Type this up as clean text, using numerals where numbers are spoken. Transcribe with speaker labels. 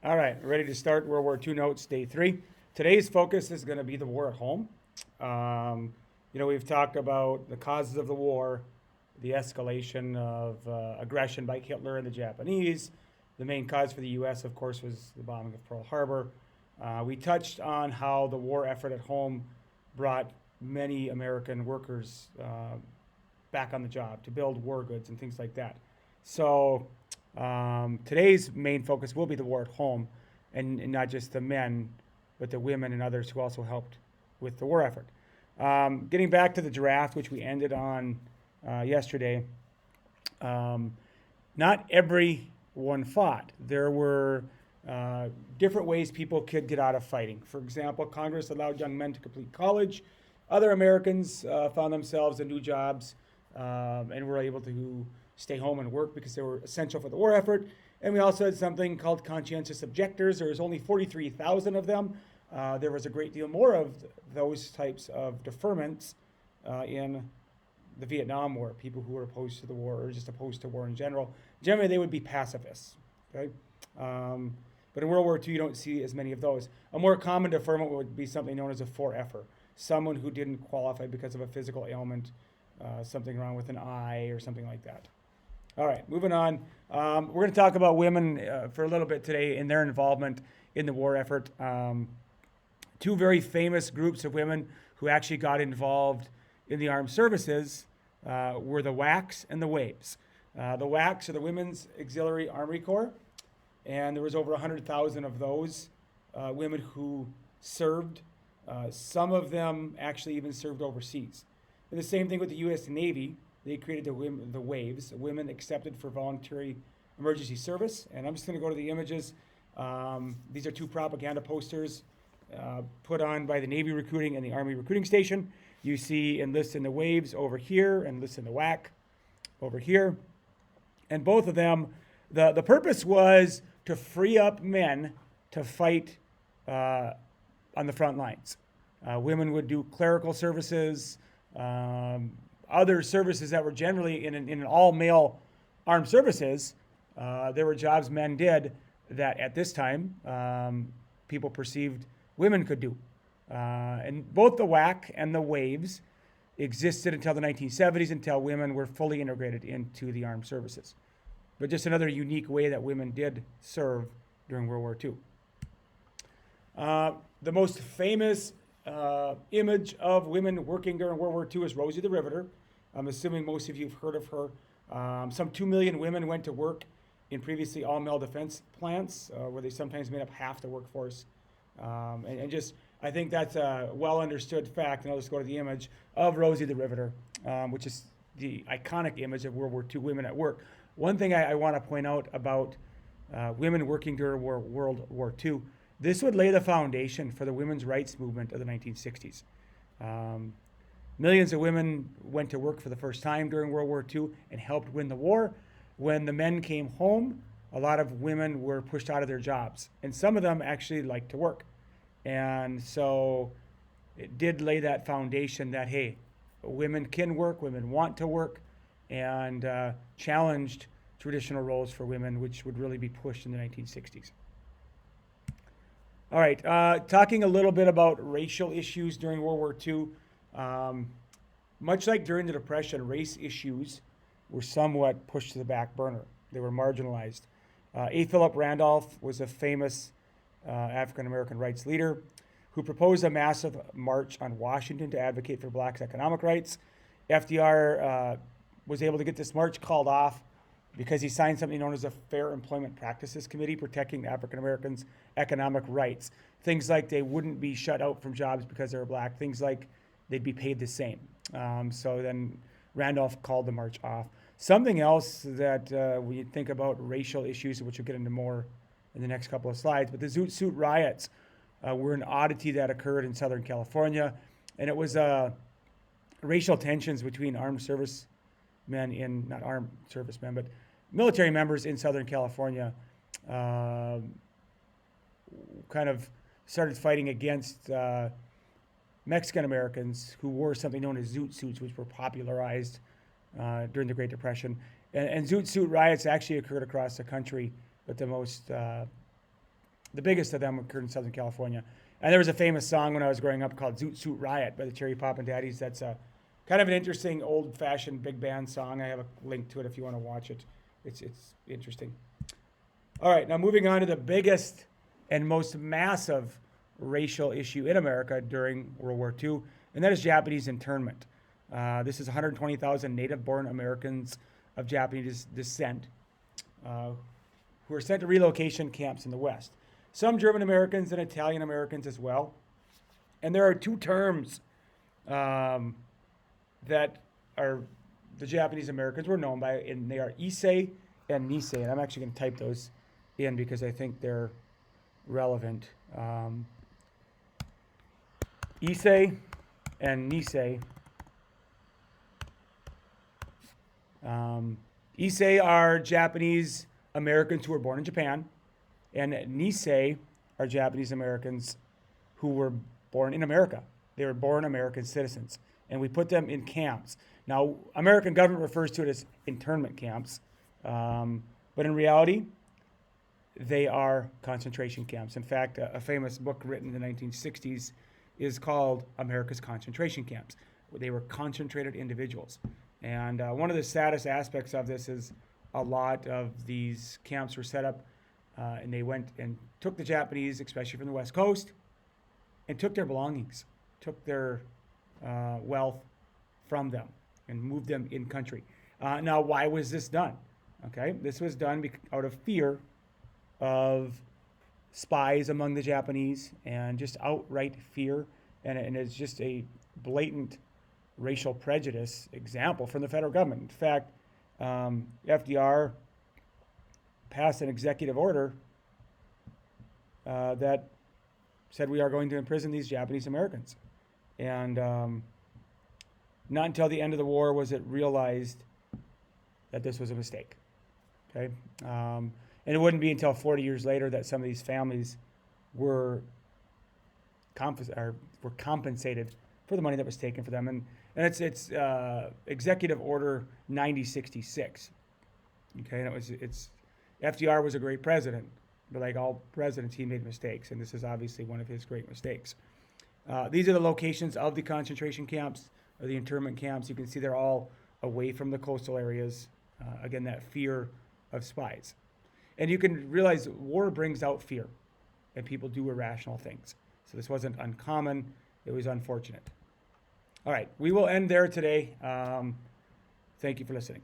Speaker 1: All right, ready to start World War II notes, day 3. Today's focus is going to be the war at home. We've talked about the causes of the war, the escalation of aggression by Hitler and the Japanese. The main cause for the U.S., of course, was the bombing of Pearl Harbor. We touched on how the war effort at home brought many American workers back on the job to build war goods and things like that. So today's main focus will be the war at home, and not just the men, but the women and others who also helped with the war effort. Getting back to the draft, which we ended on yesterday, not everyone fought. There were different ways people could get out of fighting. For example, Congress allowed young men to complete college. Other Americans found themselves in new jobs and were able to stay home and work because they were essential for the war effort. And we also had something called conscientious objectors. There was only 43,000 of them. There was a great deal more of those types of deferments in the Vietnam War, people who were opposed to the war or just opposed to war in general. Generally, they would be pacifists. Okay? But in World War II, you don't see as many of those. A more common deferment would be something known as a 4F'er, someone who didn't qualify because of a physical ailment, something wrong with an eye or something like that. All right, moving on. We're going to talk about women for a little bit today and their involvement in the war effort. Two very famous groups of women who actually got involved in the armed services were the WWIIs and the WWIIs. The WWIIs are the Women's Auxiliary Army Corps, and there was over 100,000 of those women who served. Some of them actually even served overseas. And the same thing with the U.S. Navy. They created the WWIIs, Women Accepted for Voluntary Emergency Service. And I'm just going to go to the images. These are two propaganda posters put on by the Navy recruiting and the Army recruiting station. You see enlist in the WWIIs over here, enlist in the WWII over here. And both of them, the purpose was to free up men to fight on the front lines. Women would do clerical services, other services that were generally in an all-male armed services. There were jobs men did that at this time people perceived women could do. And both the WWII and the WWIIs existed until the 1970s, until women were fully integrated into the armed services. But just another unique way that women did serve during World War II. The most famous image of women working during World War II is Rosie the Riveter. I'm assuming most of you have heard of her. Some 2 million women went to work in previously all-male defense plants, where they sometimes made up half the workforce. I think that's a well-understood fact, and I'll just go to the image of Rosie the Riveter, which is the iconic image of World War II women at work. One thing I want to point out about women working during World War II, this would lay the foundation for the women's rights movement of the 1960s. Millions of women went to work for the first time during World War II and helped win the war. When the men came home, a lot of women were pushed out of their jobs, and some of them actually liked to work. And so it did lay that foundation that, hey, women can work, women want to work, and challenged traditional roles for women, which would really be pushed in the 1960s. All right, talking a little bit about racial issues during World War II. Much like during the Depression, race issues were somewhat pushed to the back burner. They were marginalized. A. Philip Randolph was a famous African-American rights leader who proposed a massive march on Washington to advocate for blacks' economic rights. FDR was able to get this march called off because he signed something known as a Fair Employment Practices Committee protecting African Americans' economic rights. Things like they wouldn't be shut out from jobs because they were black. Things like they'd be paid the same. So then Randolph called the march off. Something else that when you think about racial issues, which we'll get into more in the next couple of slides, but the Zoot Suit riots were an oddity that occurred in Southern California. And it was racial tensions between armed servicemen not armed servicemen, but military members in Southern California kind of started fighting against Mexican Americans who wore something known as zoot suits, which were popularized during the Great Depression. And zoot suit riots actually occurred across the country, but the most The biggest of them occurred in Southern California. And there was a famous song when I was growing up called Zoot Suit Riot by the Cherry Poppin' Daddies. That's a kind of an interesting old-fashioned big band song. I have a link to it if you want to watch it. It's interesting. All right, now moving on to the biggest and most massive racial issue in America during World War II, and that is Japanese internment. This is 120,000 native-born Americans of Japanese descent who were sent to relocation camps in the West. Some German Americans and Italian Americans as well. And there are two terms that are the Japanese Americans were known by, and they are Issei and Nisei. And I'm actually going to type those in because I think they're relevant. Issei and Nisei. Issei are Japanese Americans who were born in Japan, and Nisei are Japanese Americans who were born in America. They were born American citizens, and we put them in camps. Now, American government refers to it as internment camps, but in reality, they are concentration camps. In fact, a famous book written in the 1960s is called America's Concentration Camps. They were concentrated individuals. And one of the saddest aspects of this is a lot of these camps were set up and they went and took the Japanese, especially from the West Coast, and took their belongings, took their wealth from them and moved them in country. Now, why was this done? Okay, this was done out of fear of spies among the Japanese and just outright fear. And it's just a blatant racial prejudice example from the federal government. In fact, FDR passed an executive order that said we are going to imprison these Japanese Americans. And not until the end of the war was it realized that this was a mistake. Okay, and it wouldn't be until 40 years later that some of these families were compensated for the money that was taken for them. And it's Executive Order 9066. Okay, and it's FDR was a great president, but like all presidents, he made mistakes, and this is obviously one of his great mistakes. These are the locations of the concentration camps, or the internment camps. You can see they're all away from the coastal areas. Again, that fear of spies. And you can realize war brings out fear, and people do irrational things. So this wasn't uncommon. It was unfortunate. All right, we will end there today. Thank you for listening.